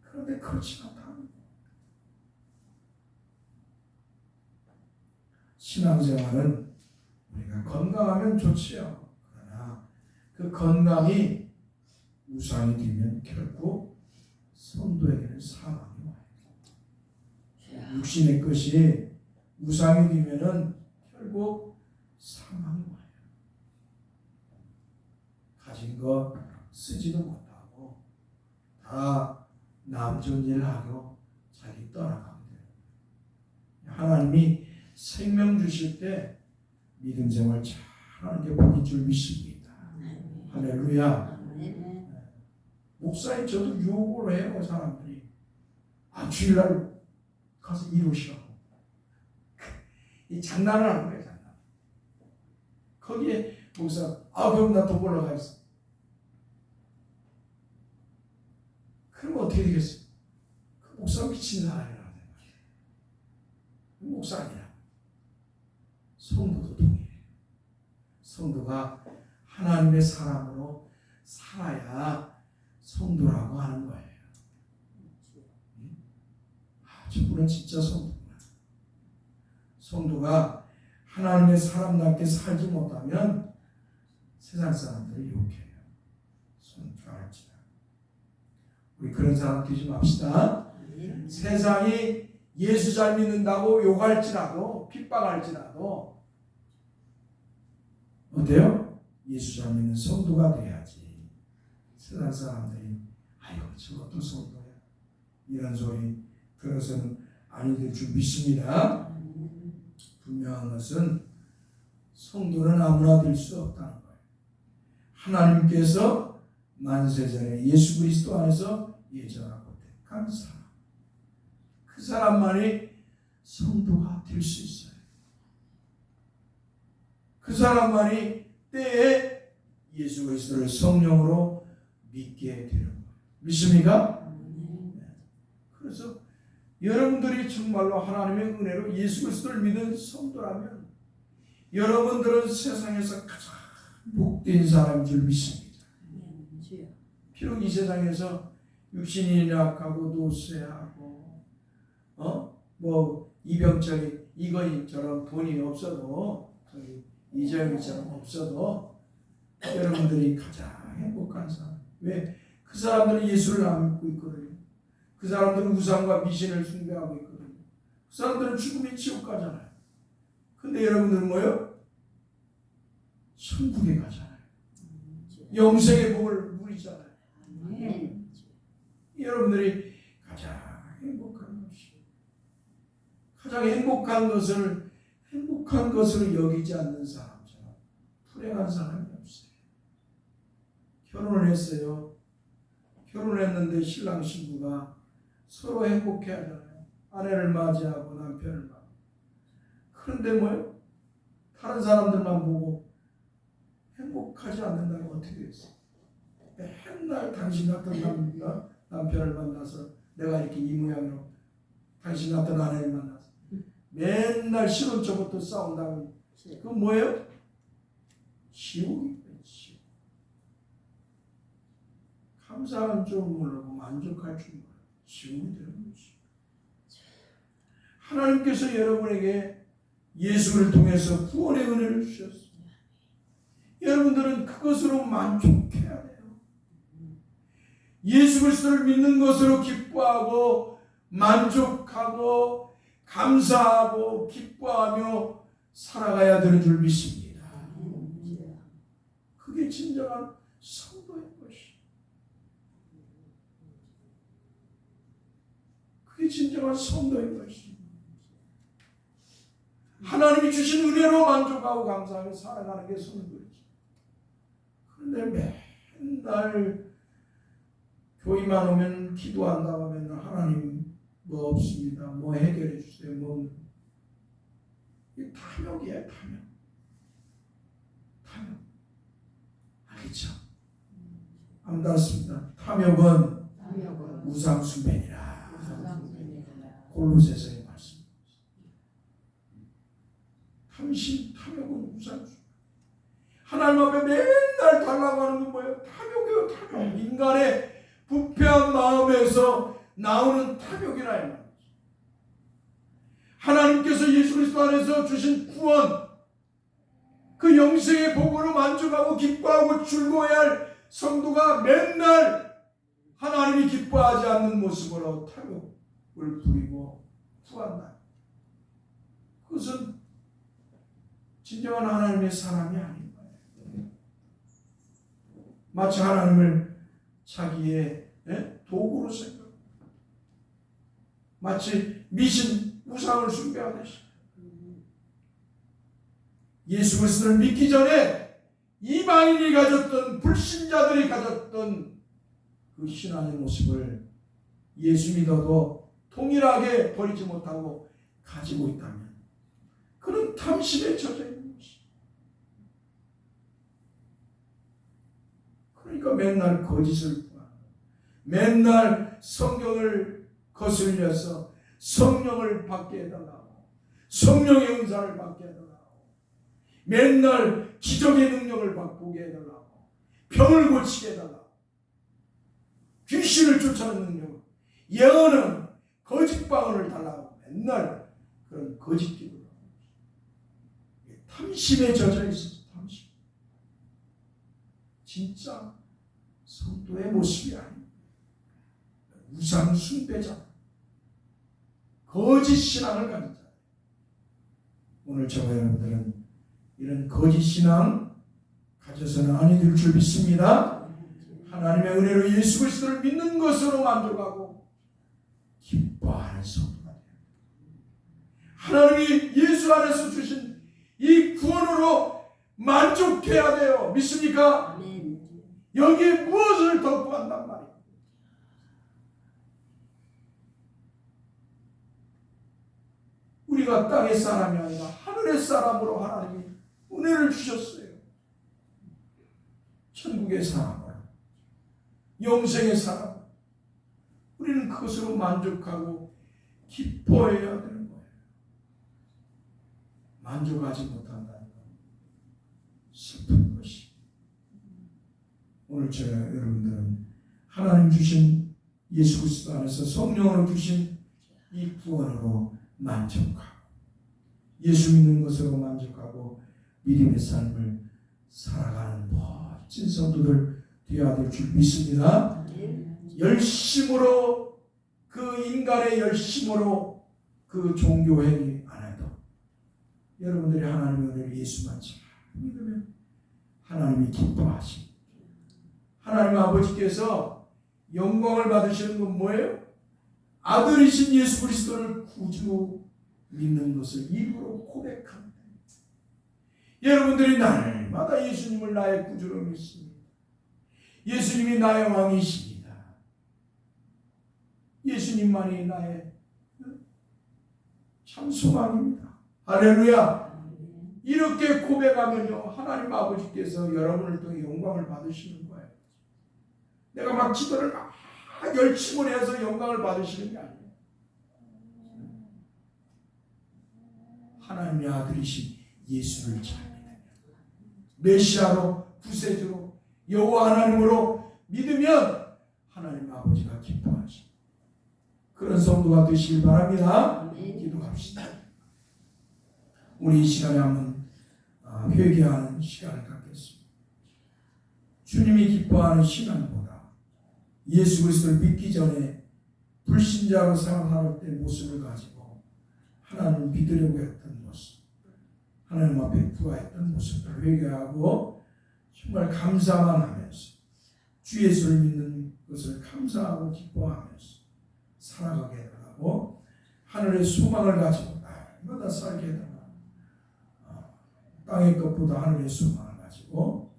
그런데 그렇지 않다. 신앙생활은 우리가 건강하면 좋지요. 그러나 그 건강이 우상이 되면 결국 성도에게는 사망이 와요. 육신의 것이 우상이 되면은 결국 사망이 와요. 가진 거 쓰지도 못하고 다 남존일하고 자기 떠나가면 돼요. 하나님이 생명 주실 때 믿음 생활 잘하는 게 복인 줄 믿습니다. 할렐루야. 목사님 저도 유혹을 해요. 사람들이. 주일날 가서 이루시라고. 이 장난을 하는 거예요. 장난. 거기에 목사 그럼 나 돈 벌러 가겠어. 그럼 어떻게 되겠어요? 그 목사 미친 사람이라는 거예요. 목사 아니야. 성도도 동의해요. 성도가 하나님의 사람으로 살아야 성도라고 하는 거예요. 저분은 진짜 성도구나. 성도가 하나님의 사람답게 살지 못하면 세상 사람들이 욕해요. 손줄알지나. 우리 그런 사람 되지 맙시다. 세상이 예수 잘 믿는다고 욕할지라도 핍박할지라도 어때요? 예수 잘 믿는 성도가 돼야지. 세상 사람들이 아이고 저것도 성도야 이런 소리 들어서는 아니 될 줄 믿습니다. 분명한 것은 성도는 아무나 될 수 없다는 거예요. 하나님께서 만세전에 예수 그리스도 안에서 예정하고 택한 사람, 그 사람만이 성도가 될 수 있어요. 그 사람만이 때에 예수 그리스도를 성령으로 믿게 되는 거예요. 믿습니까? 여러분들이 정말로 하나님의 은혜로 예수 그리스도를 믿은 성도라면 여러분들은 세상에서 가장 복된 사람인 줄 믿습니다. 비록 이 세상에서 육신이 약하고 노쇠하고 뭐 이병철이 이건희처럼 돈이 없어도 이재영이처럼 없어도 여러분들이 가장 행복한 사람. 왜? 그 사람들은 예수를 안 믿고 있거든요. 그 사람들은 우상과 미신을 숭배하고 있거든요. 그 사람들은 죽음이 지옥 가잖아요. 근데 여러분들은 뭐요? 천국에 가잖아요. 영생의 복을 누리잖아요. 여러분들이 가장 행복한 것이 가장 행복한 것을 여기지 않는 사람처럼 불행한 사람이 없어요. 결혼을 했어요. 결혼을 했는데 신랑 신부가 서로 행복해 하잖아요. 아내를 맞이하고 남편을 맞이하고. 그런데 뭐요? 다른 사람들만 보고 행복하지 않는다면 어떻게 됐어요? 맨날 당신 같은 남편을 만나서 내가 이렇게 이 모양으로 당신 같은 아내를 만나서 맨날 신혼초부터 싸운다면 그건 뭐예요? 지옥이에요. 지옥. 감사한 줄 모르고 만족할 줄 모르고 지옥이 되는 것이죠. 하나님께서 여러분에게 예수를 통해서 구원의 은혜를 주셨습니다. 여러분들은 그것으로 만족해야 돼요. 예수 그리스도를 믿는 것으로 기뻐하고 만족하고 감사하고 기뻐하며 살아가야 되는 줄 믿습니다. 그게 진정한 성도의 것이. 그게 진정한 성도의 것이. 하나님이 주신 은혜로 만족하고 감사하며 살아가는 게 성도이죠. 그런데 맨날 교회만 오면 기도한다고 하면 하나님 뭐 없습니다. 뭐 해결해 주세요. 뭐 이 탐욕이에요. 탐욕. 알겠죠? 안 닿습니다. 탐욕은 우상숭배니라. 골로새서의 말씀. 탐욕은 우상숭배. 하나님 앞에 맨날 달라고 하는 건 뭐예요? 탐욕이에요. 탐욕. 인간의 부패한 마음에서 나오는 탐욕이라 이 말이죠. 하나님께서 예수 그리스도 안에서 주신 구원, 그 영생의 복으로 만족하고 기뻐하고 즐거워야 할 성도가 맨날 하나님이 기뻐하지 않는 모습으로 탐욕을 부리고 구한다. 그것은 진정한 하나님의 사람이 아닌 거예요. 마치 하나님을 자기의 도구로 생각합니다. 마치 미신 우상을 숭배하듯이. 예수 그리스도를 믿기 전에 이방인이 가졌던 불신자들이 가졌던 그 신앙의 모습을 예수 믿어도 동일하게 버리지 못하고 가지고 있다면 그는 탐심에 젖어 있는 것이죠. 그러니까 맨날 거짓을 구하고 맨날 성경을 거슬려서 성령을 받게 해달라고 성령의 은사를 받게 해달라고 맨날 기적의 능력을 보게 해달라고 병을 고치게 해달라고 귀신을 쫓아내는 능력 예언은 거짓 방언을 달라고 맨날 그런 거짓 기도를 하고 탐심에 젖어 있어서 탐심 진짜 성도의 모습이 아닙니다. 우상 숭배자 거짓 신앙을 가진 자. 오늘 저와 여러분들은 이런 거짓 신앙 가져서는 아니 될 줄 믿습니다. 하나님의 은혜로 예수 그리스도를 믿는 것으로 만족하고 기뻐하는 성도가 돼요. 하나님이 예수 안에서 주신 이 구원으로 만족해야 돼요. 믿습니까? 여기에 무엇을 더 구한단 말이에요? 우리가 땅의 사람이 아니라 하늘의 사람으로 하나님이 은혜를 주셨어요. 천국의 사람으로, 영생의 사람. 우리는 그것으로 만족하고 기뻐해야 되는 거예요. 만족하지 못한다는 건 슬픈 것이. 오늘 제가 여러분들은 하나님 주신 예수 그리스도 안에서 성령으로 주신 이 구원으로 만족하고 예수 믿는 것으로 만족하고 믿음의 삶을 살아가는 멋진 성도들 되어야 될 줄 믿습니다. 열심으로 그 인간의 열심으로 그 종교 행위 안 해도 여러분들이 하나님의 은혜를 예수만 잘 믿으면 하나님이 기뻐하십니다. 하나님 아버지께서 영광을 받으시는 건 뭐예요? 아들이신 예수 그리스도를 구주 믿는 것을 입으로 고백합니다. 여러분들이 날마다 예수님을 나의 구주로 믿습니다. 예수님이 나의 왕이십니다. 예수님만이 나의 참 소망입니다. 할렐루야. 이렇게 고백하면요 하나님 아버지께서 여러분을 통해 영광을 받으시는 거예요. 내가 막 기도를 막 열심히 해서 영광을 받으시는 게 아니에요. 하나님의 아들이신 예수를 잘 믿으면 메시아로 구세주로 여호와 하나님으로 믿으면 하나님 아버지가 기뻐하십니다. 그런 성도가 되시길 바랍니다. 기도합시다. 우리 이 시간에 한번 회개하는 시간을 갖겠습니다. 주님이 기뻐하는 신앙보다 예수 그리스도를 믿기 전에 불신자로 생활할 때 모습을 가지고 하나님을 믿으려고 했던 모습, 하나님 앞에 구하였던 모습을 회개하고 정말 감사만 하면서 주 예수를 믿는 것을 감사하고 기뻐하면서 살아가게 해달라고 하늘의 소망을 가지고 날마다 살게 해달라고 땅의 것보다 하늘의 소망을 가지고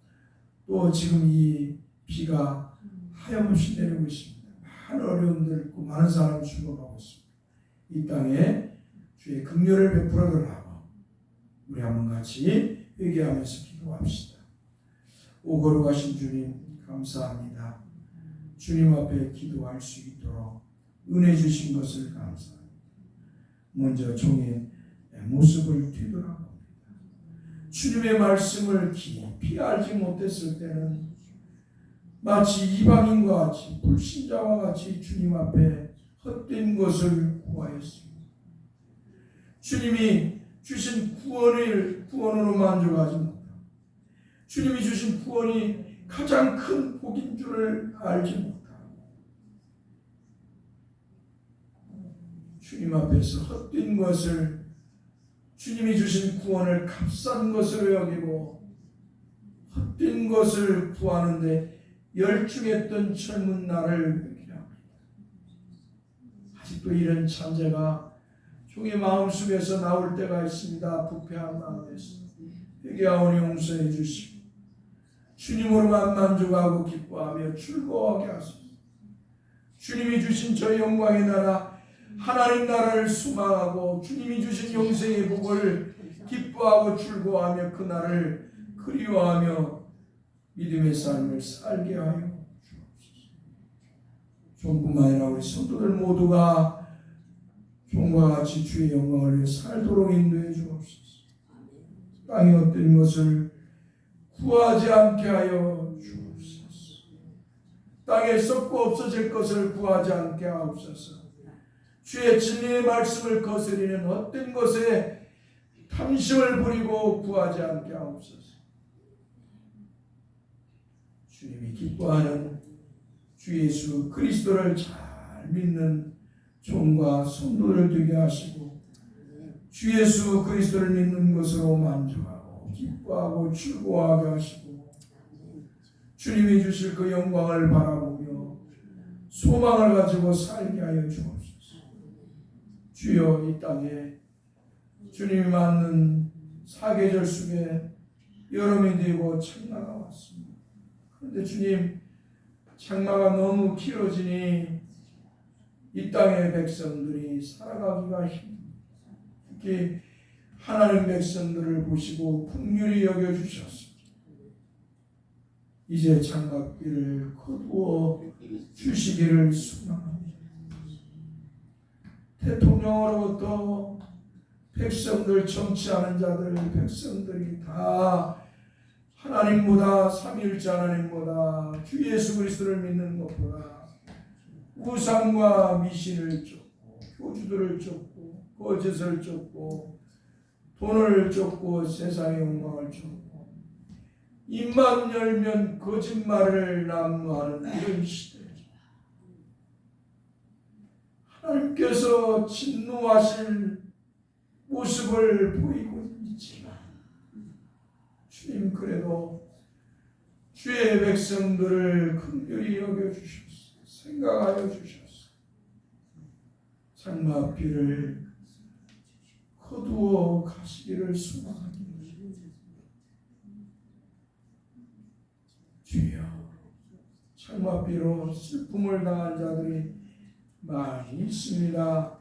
또 지금 이 비가 하염없이 내리고 있습니다. 많은 어려움들 있고 많은 사람이 죽어가고 있습니다. 이 땅에 주의 긍휼을 베풀어 달라고 우리 한번 같이 회개하면서 기도합시다. 오 거룩하신 주님 감사합니다. 주님 앞에 기도할 수 있도록 은혜 주신 것을 감사합니다. 먼저 종의 모습을 뒤돌아봅니다. 주님의 말씀을 깊이 알지 못했을 때는 마치 이방인과 같이 불신자와 같이 주님 앞에 헛된 것을 구하였습니다. 주님이 주신 구원으로 만족하지 못하고 주님이 주신 구원이 가장 큰 복인 줄을 알지 못하고 주님 앞에서 헛된 것을 주님이 주신 구원을 값싼 것으로 여기고 헛된 것을 구하는데 열중했던 젊은 나를 회개합니다. 아직도 이런 잔재가 종의 마음속에서 나올 때가 있습니다. 부패한 마음에서 회개하오니 용서해 주시고 주님으로만 만족하고 기뻐하며 즐거워하게 하소서. 주님이 주신 저 영광의 나라 하나님 나라를 소망하고 주님이 주신 영생의 복을 기뻐하고 즐거워하며 그 날을 그리워하며 믿음의 삶을 살게 하여 주옵소서. 종뿐만 아니라 우리 성도들 모두가 종과 같이 주의 영광을 위해 살도록 인도해 주옵소서. 땅의 어떤 것을 구하지 않게 하여 주옵소서. 땅에 썩고 없어질 것을 구하지 않게 하옵소서. 주의 진리의 말씀을 거스리는 헛된 것에 탐심을 부리고 구하지 않게 하옵소서. 주님이 기뻐하는 주 예수 그리스도를 잘 믿는 종과 성도를 되게 하시고 주 예수 그리스도를 믿는 것으로 만족하고 기뻐하고 즐거워하게 하시고 주님이 주실 그 영광을 바라보며 소망을 가지고 살게 하여 주옵소서. 주여 이 땅에 주님이 맞는 사계절 속에 여름이 되고 장마가 왔습니다. 그런데 주님 장마가 너무 길어지니 이 땅의 백성들이 살아가기가 힘듭니다. 특히 하나님 백성들을 보시고 긍휼히 여겨주셨습니다. 이제 장마비를 거두어 주시기를 소망합니다. 대통령으로부터 백성들, 정치하는 자들, 백성들이 다 하나님보다, 삼위일체 하나님보다, 주 예수 그리스도를 믿는 것보다 우상과 미신을 쫓고 교주들을 쫓고 거짓을 쫓고 돈을 쫓고 세상의 영광을 쫓고 입만 열면 거짓말을 난무하는 이런 시대, 하나님께서 진노하실 모습을 보이고 있지만 주님 그래도 주의 백성들을 긍휼히 여겨주셔서 생각하여 주셔서 장마비를 거두어 가시기를 소망합니다. 주여, 장마비로 슬픔을 당한 자들이 많이 있습니다.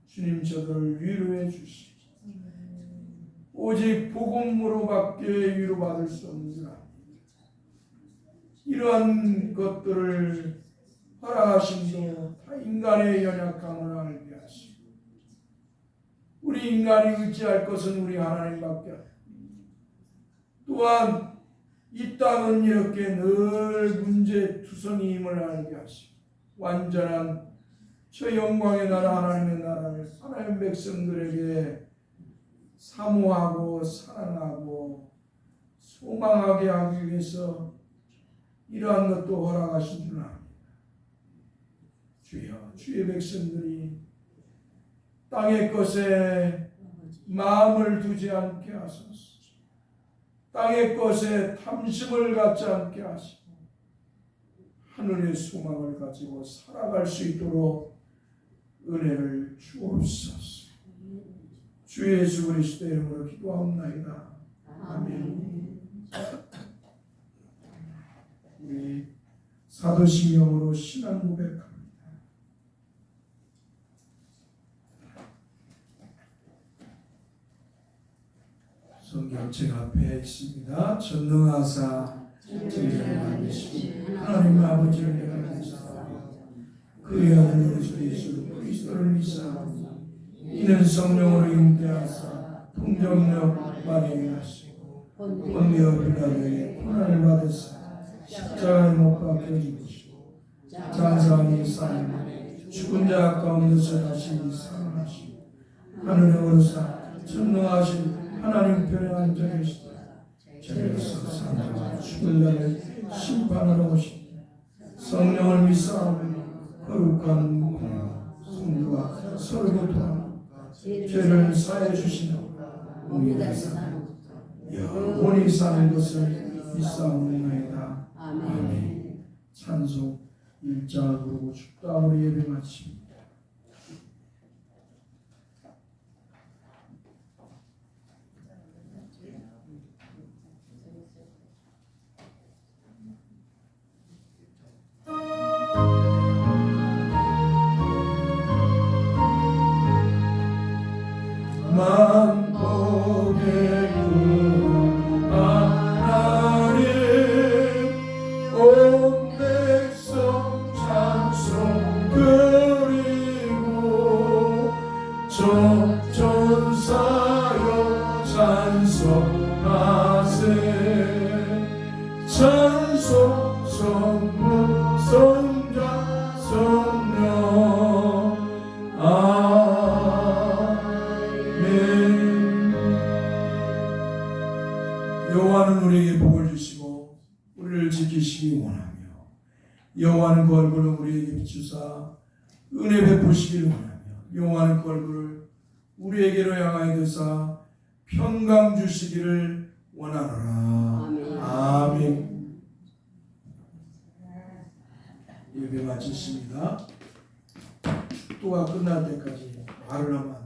주님 저들을 위로해 주시고 오직 복음으로밖에 위로받을 수 없는 줄 압니다. 이러한 것들을 허락하심도 다 인간의 연약함을 알게 하시고 우리 인간이 의지할 것은 우리 하나님밖에 없고 또한 이 땅은 이렇게 늘 문제투성이임을 알게 하시고 완전한 저 영광의 나라 하나님의 나라를 하나님 백성들에게 사모하고 사랑하고 소망하게 하기 위해서 이러한 것도 허락하신 줄 압니다. 주여, 주의 백성들이 땅의 것에 마음을 두지 않게 하소서. 땅의 것에 탐심을 갖지 않게 하시고 하늘의 소망을 가지고 살아갈 수 있도록 은혜를 주옵소서. 주 예수 그리스도의 이름으로 기도하옵나이다. 아멘. 우리 사도신경으로 신앙 고백합니다. 성경 책 앞에 있습니다. 전능하사 전쟁을 만드시고 하나님 아버지를 대하사 그의 아들 예수 그리스도를 믿사오니 이는 성령으로 잉태하사 통정력 만행을 하시고 본디오 빌라도의 고난을 받으사 십자가에 못 박혀 죽으시고 장사함이 사함 죽은 자 가운데서 다시 살아나시고 하늘에 오르사 전능하신 하나님 편에 앉아 계시다. 저에서 산자와 죽은 자를 심판하러 오시니 성령을 믿사오니 거룩한 공로 성도가 서로 교통하고 죄를 사해 주시는 공의를 사는 영원히 사는 것을 믿사옵나이다. 아멘. 찬송 1장 부르고 죽다 우리 예배 마칩니다. 만복의 그 하나님 온 백성 찬송 드리고 전사여 찬송하세 찬송 성부 성자 성령 여호와는 우리에게 복을 주시고 우리를 지키시기 원하며 여호와는 그 얼굴을 우리에게 비추사 은혜 베푸시기를 원하며 여호와는 그 얼굴을 우리에게로 향하여 드사 평강 주시기를 원하노라. 아멘. 예배 마쳤습니다. 축도가 끝날 때까지 말을 하면 안